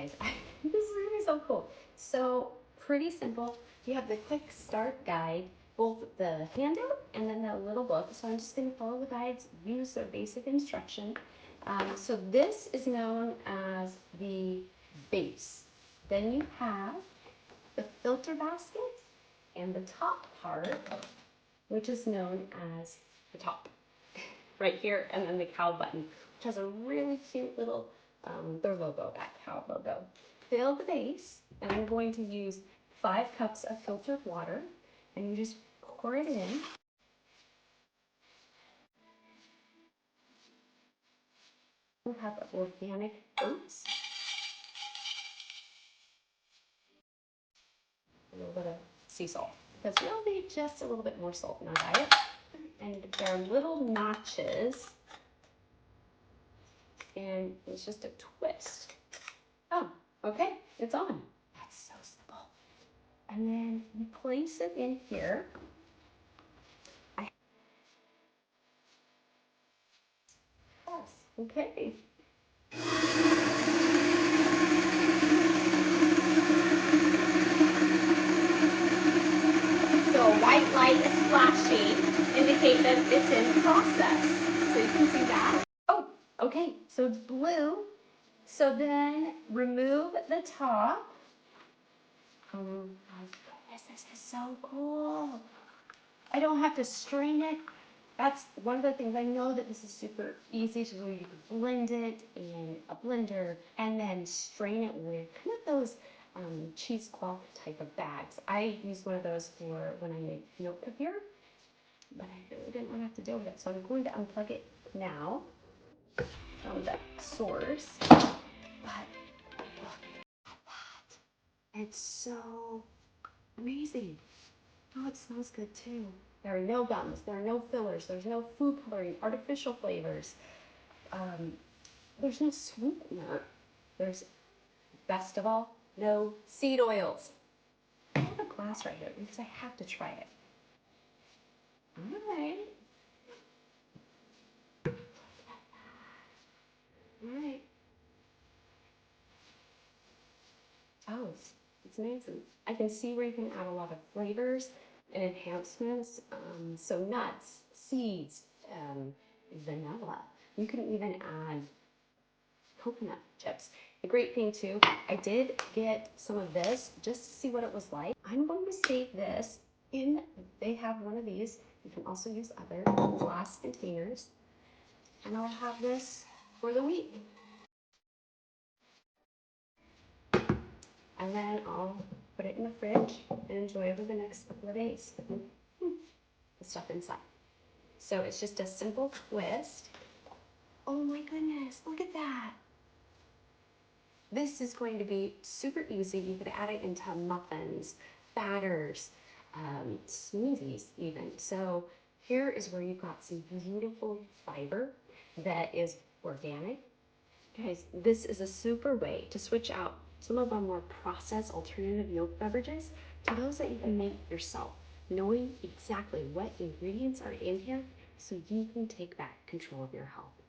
guys. This is gonna be so cool. So pretty simple. You have the quick start guide, both the handout and then the little book. So I'm just gonna follow the guides, use their basic instruction. So this is known as the base. Then you have the filter basket and the top part, which is known as the top. Right here, and then the cow button, which has a really cute little their logo, that cow logo. Fill the base, and I'm going to use 5 cups of filtered water, and you just pour it in. We'll have organic oats, a little bit of sea salt, because we'll need just a little bit more salt in our diet. And there are little notches, and it's just a twist. Oh, okay, it's on. That's so simple. And then you place it in here. Yes, okay. So a white light is flashing, indicate that it's in process. So you can see that. Oh, okay, so it's blue. So then remove the top. Oh my goodness, this is so cool. I don't have to strain it. That's one of the things. I know that this is super easy to do. You can blend it in a blender and then strain it with kind of those cheesecloth type of bags. I use one of those for when I make milk here, but I really didn't want to have to deal with it. So I'm going to unplug it now from the source. But look at that. It's so amazing. Oh, it smells good too. There are no gums, there are no fillers, there's no food coloring, artificial flavors. There's no sweetener. There's, best of all, no seed oils. I have a glass right here because I have to try it. All right. All right. Oh, it's amazing. I can see where you can add a lot of flavors and enhancements. So nuts, seeds, vanilla. You can even add coconut chips. The great thing too, I did get some of this just to see what it was like. I'm going to save this they have one of these. You can also use other glass containers. And I'll have this for the week. And then I'll put it in the fridge and enjoy over the next couple of days. The stuff inside. So it's just a simple twist. Oh my goodness, look at that. This is going to be super easy. You could add it into muffins, batters, smoothies even. So here is where you've got some beautiful fiber that is organic. Guys, this is a super way to switch out some of our more processed alternative milk beverages to those that you can make yourself, knowing exactly what ingredients are in here so you can take back control of your health.